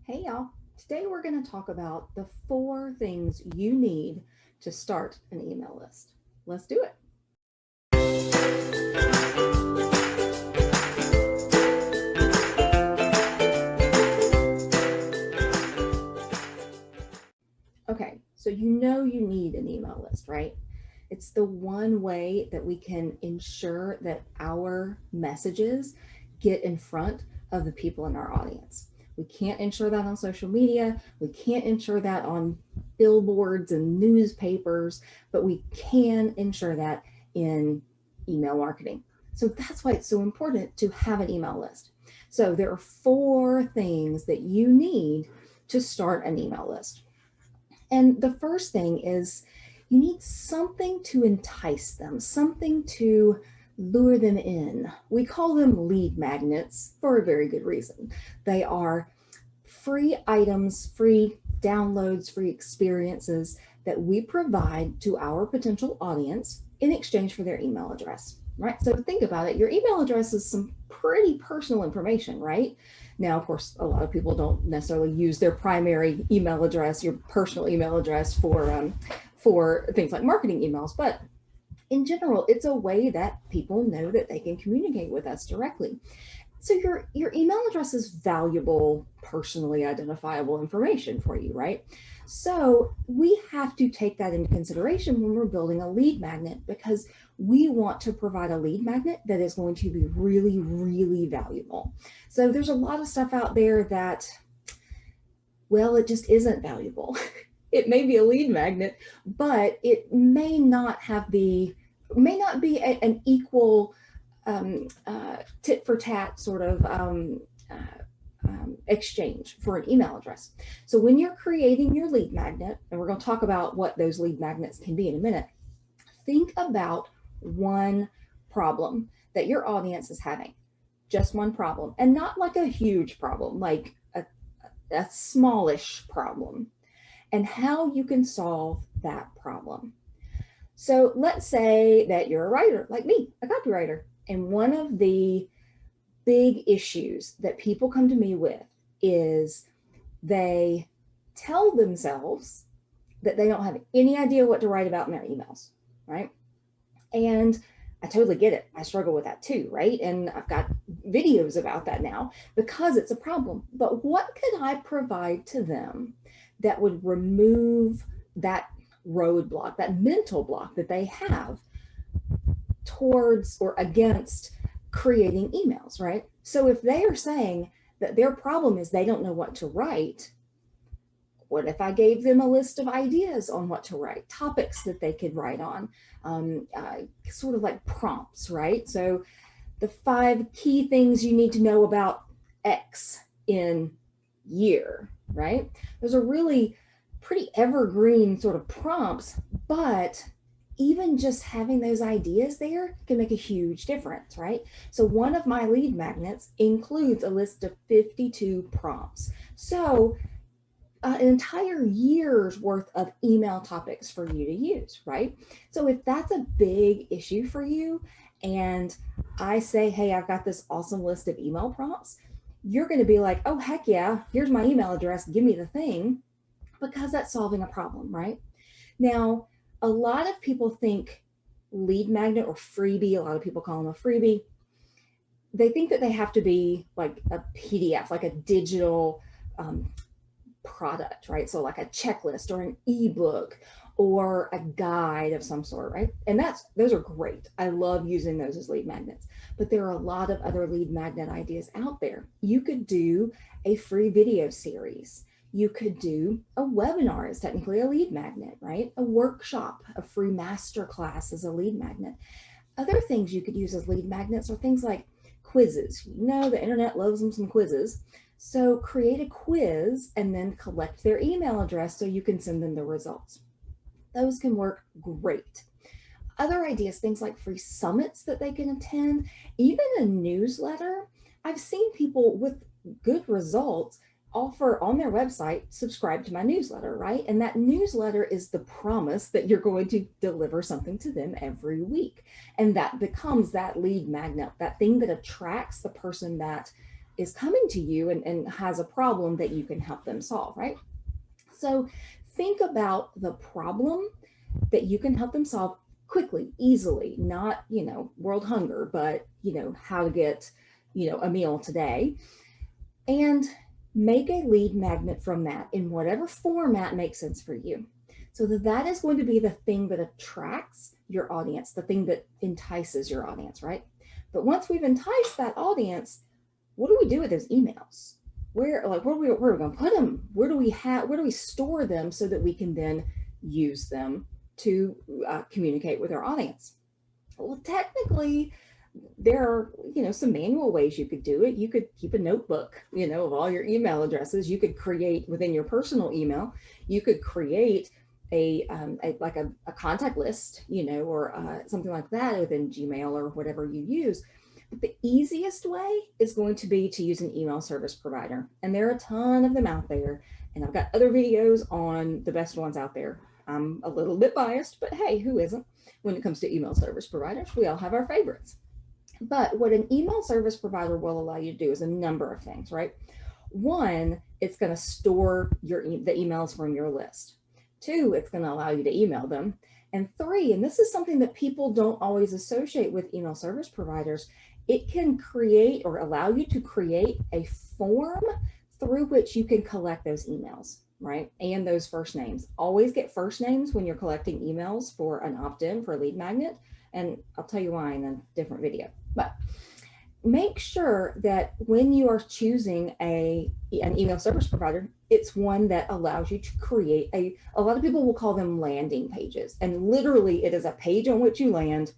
Hey y'all, today we're going to talk about the 4 things you need to start an email list. Let's do it. Okay, so you need an email list, right? It's the one way that we can ensure that our messages get in front of the people in our audience. We can't ensure that on social media. We can't ensure that on billboards and newspapers, but we can ensure that in email marketing. So that's why it's so important to have an email list. So there are 4 things that you need to start an email list. And the first thing is you need something to entice them, something to lure them in. We call them lead magnets for a very good reason. They are free items, free downloads, free experiences that we provide to our potential audience in exchange for their email address, right? So think about it. Your email address is some pretty personal information, right? Now, of course, a lot of people don't necessarily use their primary email address, your personal email address, for things like marketing emails, but in general, it's a way that people know that they can communicate with us directly. So your email address is valuable, personally identifiable information for you, right? So we have to take that into consideration when we're building a lead magnet, because we want to provide a lead magnet that is going to be really, really valuable. So there's a lot of stuff out there that, well, it just isn't valuable. It may be a lead magnet, but it may not be an equal tit for tat sort of exchange for an email address. So when you're creating your lead magnet, and we're going to talk about what those lead magnets can be in a minute, think about one problem that your audience is having. Just one problem, and not like a huge problem, like a smallish problem, and how you can solve that problem. So let's say that you're a writer like me, a copywriter, and one of the big issues that people come to me with is they tell themselves that they don't have any idea what to write about in their emails, right? And I totally get it. I struggle with that too, right? And I've got videos about that now because it's a problem. But what could I provide to them that would remove that roadblock, that mental block that they have towards or against creating emails, right? So if they are saying that their problem is they don't know what to write, what if I gave them a list of ideas on what to write, topics that they could write on, sort of like prompts, right? So the 5 key things you need to know about X in year, right? Those are really pretty evergreen sort of prompts, but even just having those ideas there can make a huge difference, right? So one of my lead magnets includes a list of 52 prompts. So an entire year's worth of email topics for you to use, right? So if that's a big issue for you, and I say, hey, I've got this awesome list of email prompts, you're going to be like, oh, heck yeah, here's my email address, give me the thing, because that's solving a problem, right? Now, a lot of people think lead magnet or freebie, a lot of people call them a freebie, they think that they have to be like a PDF, like a digital product, right? So like a checklist or an ebook or a guide of some sort, right? And those are great. I love using those as lead magnets, but there are a lot of other lead magnet ideas out there. You could do a free video series. You could do a webinar as technically a lead magnet, right? A workshop, a free master class as a lead magnet. Other things you could use as lead magnets are things like quizzes. You know, the internet loves them some quizzes. So create a quiz and then collect their email address so you can send them the results. Those can work great. Other ideas, things like free summits that they can attend, even a newsletter. I've seen people with good results offer on their website, subscribe to my newsletter, right? And that newsletter is the promise that you're going to deliver something to them every week. And that becomes that lead magnet, that thing that attracts the person that is coming to you and has a problem that you can help them solve, right? So think about the problem that you can help them solve quickly, easily, not, world hunger, but, how to get, a meal today, and make a lead magnet from that in whatever format makes sense for you. So that is going to be the thing that attracts your audience, the thing that entices your audience, right? But once we've enticed that audience, what do we do with those emails? Where are we going to put them? Where do we store them so that we can then use them to communicate with our audience? Well, technically, there are, some manual ways you could do it. You could keep a notebook, of all your email addresses. You could create within your personal email, you could create a contact list, or something like that within Gmail or whatever you use. But the easiest way is going to be to use an email service provider. And there are a ton of them out there. And I've got other videos on the best ones out there. I'm a little bit biased, but hey, who isn't when it comes to email service providers? We all have our favorites. But what an email service provider will allow you to do is a number of things, right? One, it's going to store the emails from your list. Two, it's going to allow you to email them. And three, and this is something that people don't always associate with email service providers, it can create or allow you to create a form through which you can collect those emails, right? And those first names. Always get first names when you're collecting emails for an opt-in for a lead magnet. And I'll tell you why in a different video. But make sure that when you are choosing an email service provider, it's one that allows you to create a lot of people will call them landing pages. And literally it is a page on which you land.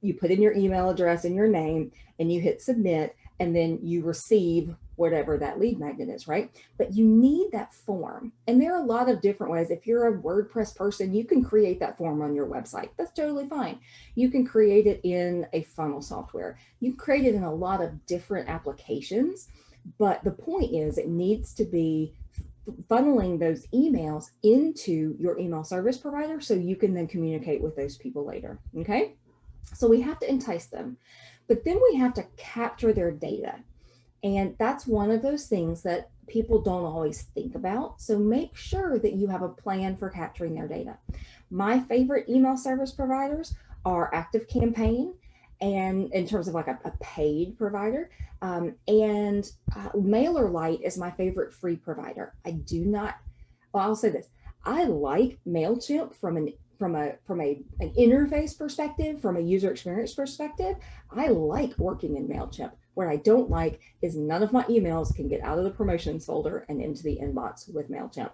You put in your email address and your name and you hit submit, and then you receive whatever that lead magnet is, right? But you need that form. And there are a lot of different ways. If you're a WordPress person, you can create that form on your website. That's totally fine. You can create it in a funnel software. You can create it in a lot of different applications. But the point is, it needs to be funneling those emails into your email service provider so you can then communicate with those people later, okay? So we have to entice them, but then we have to capture their data. And that's one of those things that people don't always think about. So make sure that you have a plan for capturing their data. My favorite email service providers are ActiveCampaign, and in terms of like a paid provider, and MailerLite is my favorite free provider. I'll say this, I like MailChimp from an interface perspective, from a user experience perspective. I like working in MailChimp. What I don't like is none of my emails can get out of the promotions folder and into the inbox with MailChimp.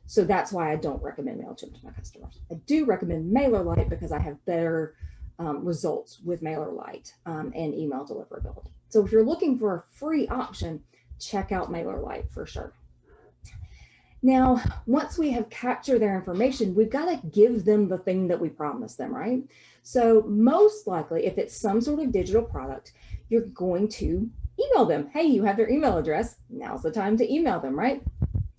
So that's why I don't recommend MailChimp to my customers. I do recommend MailerLite because I have better results with MailerLite and email deliverability. So if you're looking for a free option, check out MailerLite for sure. Now, once we have captured their information, we've got to give them the thing that we promised them, right? So most likely, if it's some sort of digital product, you're going to email them. Hey, you have their email address. Now's the time to email them, right?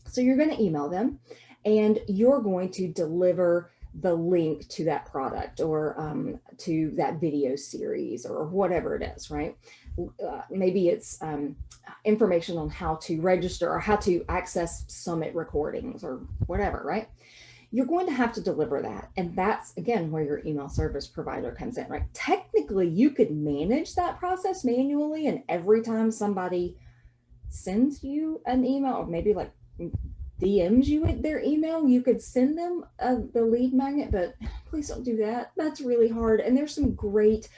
So you're going to email them and you're going to deliver the link to that product or to that video series or whatever it is, right? Maybe it's information on how to register or how to access summit recordings or whatever, right? You're going to have to deliver that. And that's, again, where your email service provider comes in, right? Technically, you could manage that process manually, and every time somebody sends you an email or maybe like DMs you with their email, you could send them the lead magnet, but please don't do that. That's really hard. And there's some great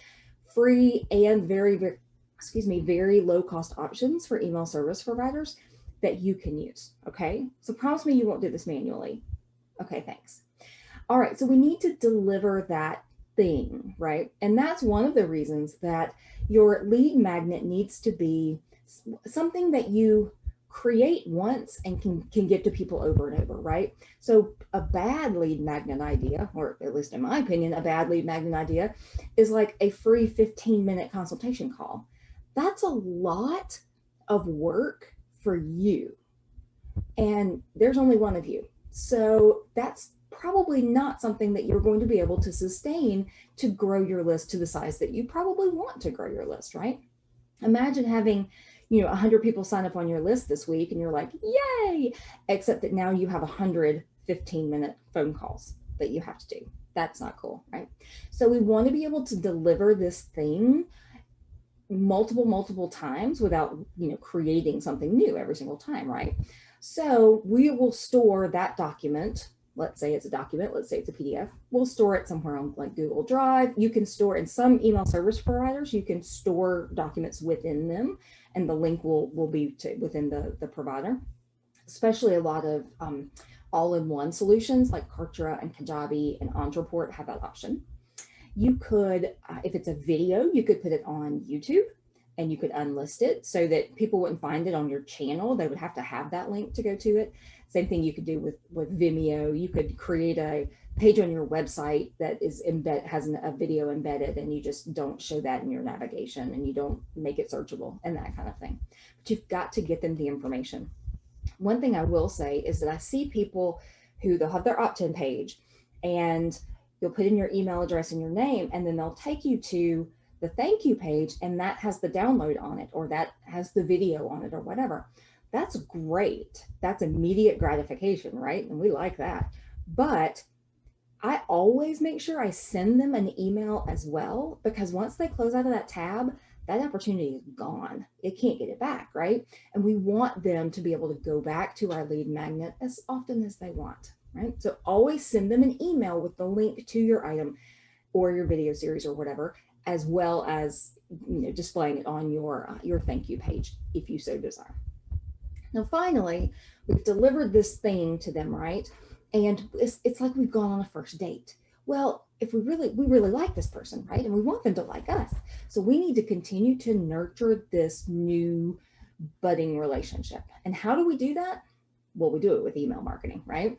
free and very low cost options for email service providers that you can use. Okay. So promise me you won't do this manually. Okay. Thanks. All right. So we need to deliver that thing, right? And that's one of the reasons that your lead magnet needs to be something that you create once and can get to people over and over, right? So a bad lead magnet idea, or at least in my opinion, a bad lead magnet idea is like a free 15-minute consultation call. That's a lot of work for you. And there's only one of you. So that's probably not something that you're going to be able to sustain to grow your list to the size that you probably want to grow your list, right? Imagine having, 100 people sign up on your list this week and you're like, yay, except that now you have 100 15-minute phone calls that you have to do. That's not cool, right? So we want to be able to deliver this thing multiple times without, creating something new every single time, right? So we will store that document. Let's say it's a document, let's say it's a PDF. We'll store it somewhere on like Google Drive. You can store in some email service providers, you can store documents within them, and the link will be within the provider. Especially a lot of all-in-one solutions like Kartra and Kajabi and Ontraport have that option. You could, if it's a video, you could put it on YouTube and you could unlist it so that people wouldn't find it on your channel. They would have to have that link to go to it. Same thing you could do with Vimeo. You could create a page on your website that is has a video embedded, and you just don't show that in your navigation and you don't make it searchable and that kind of thing. But you've got to get them the information. One thing I will say is that I see people who they'll have their opt-in page and you'll put in your email address and your name, and then they'll take you to the thank you page, and that has the download on it, or that has the video on it, or whatever. That's great. That's immediate gratification, right? And we like that. But I always make sure I send them an email as well, because once they close out of that tab, that opportunity is gone. It can't get it back, right? And we want them to be able to go back to our lead magnet as often as they want, right? So always send them an email with the link to your item or your video series or whatever, as well as displaying it on your thank you page if you so desire. Now, finally, we've delivered this thing to them, right? And it's like we've gone on a first date. Well, if we really like this person, right? And we want them to like us. So we need to continue to nurture this new budding relationship. And how do we do that? Well, we do it with email marketing, right?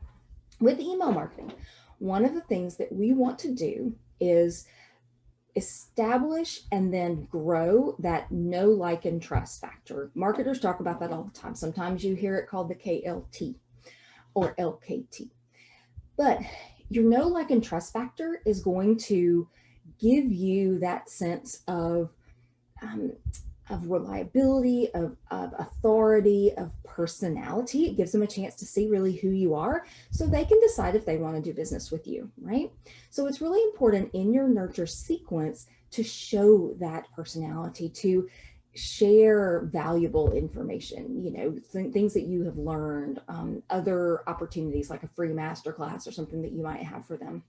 With email marketing, one of the things that we want to do is establish and then grow that know, like, and trust factor. Marketers talk about that all the time. Sometimes you hear it called the KLT or LKT. But your know, like, and trust factor is going to give you that sense of reliability, of authority, of personality. It gives them a chance to see really who you are, so they can decide if they want to do business with you, right? So it's really important in your nurture sequence to show that personality, to share valuable information, things that you have learned, other opportunities like a free masterclass or something that you might have for them.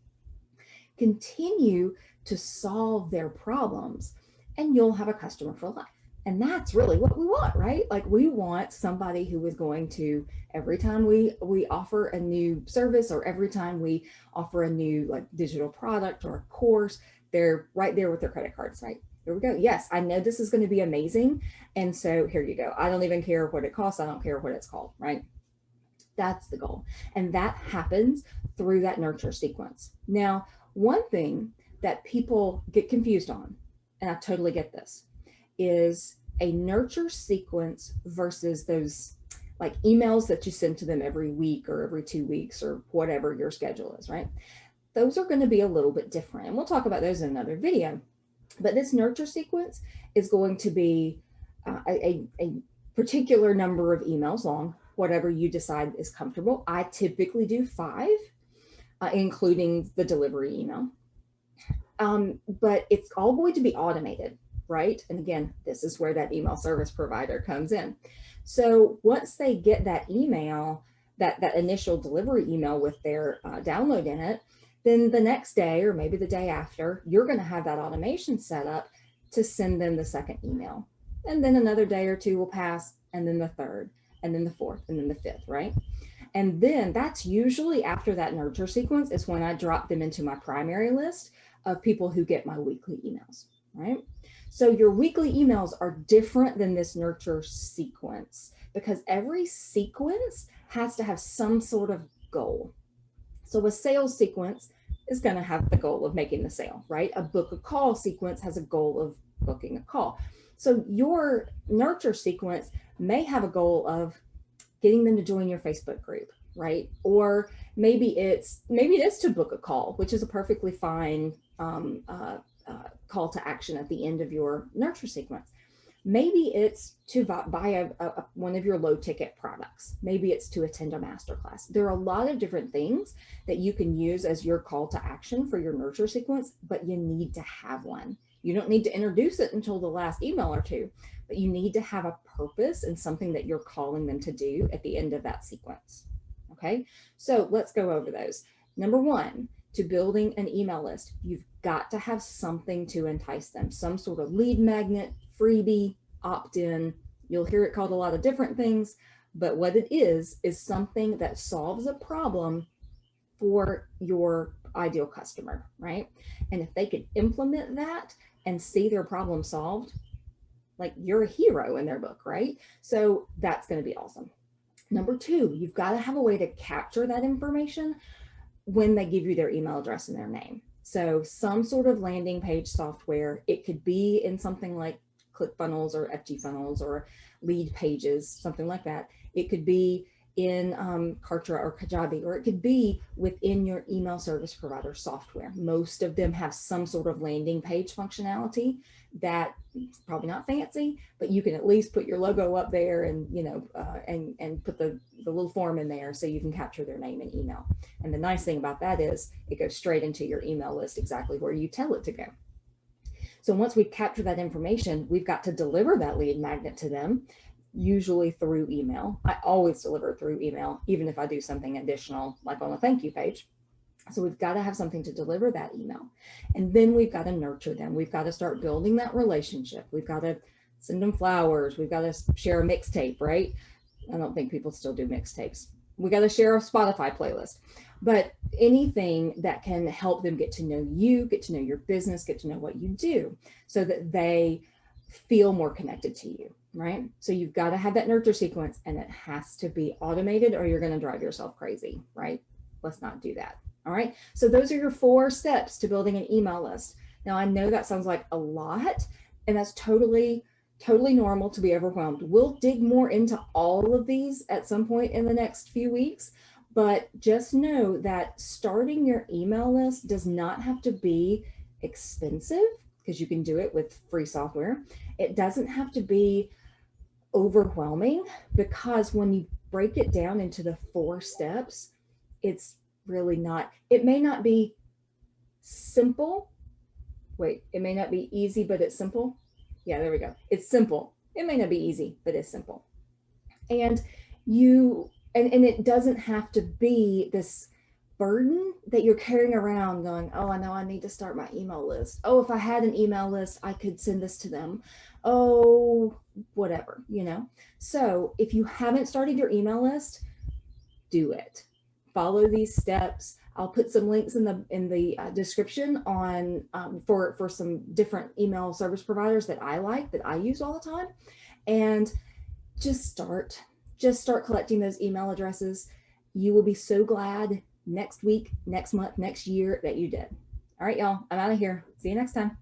Continue to solve their problems, and you'll have a customer for life. And that's really what we want, right? Like, we want somebody who is going to, every time we offer a new service, or every time we offer a new like digital product or a course, they're right there with their credit cards, right? Here we go. Yes, I know this is going to be amazing. And so here you go. I don't even care what it costs. I don't care what it's called, right? That's the goal. And that happens through that nurture sequence. Now, one thing that people get confused on, and I totally get this, is a nurture sequence versus those like emails that you send to them every week or every 2 weeks or whatever your schedule is, right? Those are going to be a little bit different. And we'll talk about those in another video. But this nurture sequence is going to be a particular number of emails long, whatever you decide is comfortable. I typically do 5, including the delivery email. But it's all going to be automated, right? And again, this is where that email service provider comes in. So once they get that email, that initial delivery email with their download in it, then the next day or maybe the day after, you're going to have that automation set up to send them the second email. And then another day or 2 will pass, and then the third, and then the fourth, and then the fifth, right? And then that's usually after that nurture sequence is when I drop them into my primary list of people who get my weekly emails, right? So your weekly emails are different than this nurture sequence, because every sequence has to have some sort of goal. So a sales sequence is going to have the goal of making the sale, right? A book a call sequence has a goal of booking a call. So your nurture sequence may have a goal of getting them to join your Facebook group, right? Or maybe it is to book a call, which is a perfectly fine call to action at the end of your nurture sequence. Maybe it's to buy one of your low ticket products. Maybe it's to attend a masterclass. There are a lot of different things that you can use as your call to action for your nurture sequence, but you need to have one. You don't need to introduce it until the last email or two, but you need to have a purpose and something that you're calling them to do at the end of that sequence. Okay, so let's go over those. Number one, to building an email list, you've got to have something to entice them, some sort of lead magnet, freebie, opt-in. You'll hear it called a lot of different things, but what it is something that solves a problem for your ideal customer, right? And if they could implement that and see their problem solved, like you're a hero in their book, right? So that's going to be awesome. Number two, you've got to have a way to capture that information when they give you their email address and their name. So some sort of landing page software, it could be in something like ClickFunnels or FGFunnels or Lead Pages, something like that. It could be in Kartra or Kajabi, or it could be within your email service provider software. Most of them have some sort of landing page functionality that probably not fancy, but you can at least put your logo up there and, you know, and put the little form in there so you can capture their name and email. And the nice thing about that is it goes straight into your email list exactly where you tell it to go. So once we've captured that information, we've got to deliver that lead magnet to them, usually through email. I always deliver through email, even if I do something additional, like on a thank you page. So we've got to have something to deliver that email. And then we've got to nurture them. We've got to start building that relationship. We've got to send them flowers. We've got to share a mixtape, right? I don't think people still do mixtapes. We got to share a Spotify playlist, but anything that can help them get to know you, get to know your business, get to know what you do so that they feel more connected to you, right? So you've got to have that nurture sequence, and it has to be automated or you're going to drive yourself crazy, right? Let's not do that. All right. So those are your 4 steps to building an email list. Now, I know that sounds like a lot, and that's totally normal to be overwhelmed. We'll dig more into all of these at some point in the next few weeks, but just know that starting your email list does not have to be expensive, because you can do it with free software. It doesn't have to be overwhelming, because when you break it down into the 4 steps, it's really not, it may not be simple. Wait, it may not be easy, but it's simple. Yeah, there we go. It's simple. It may not be easy, but it's simple. And it doesn't have to be this burden that you're carrying around going, oh, I know I need to start my email list. Oh, if I had an email list, I could send this to them. Oh, whatever, you know? So if you haven't started your email list, do it. Follow these steps. I'll put some links in the description on for some different email service providers that I like, that I use all the time, and just start collecting those email addresses. You will be so glad next week, next month, next year that you did. All right, y'all, I'm out of here. See you next time.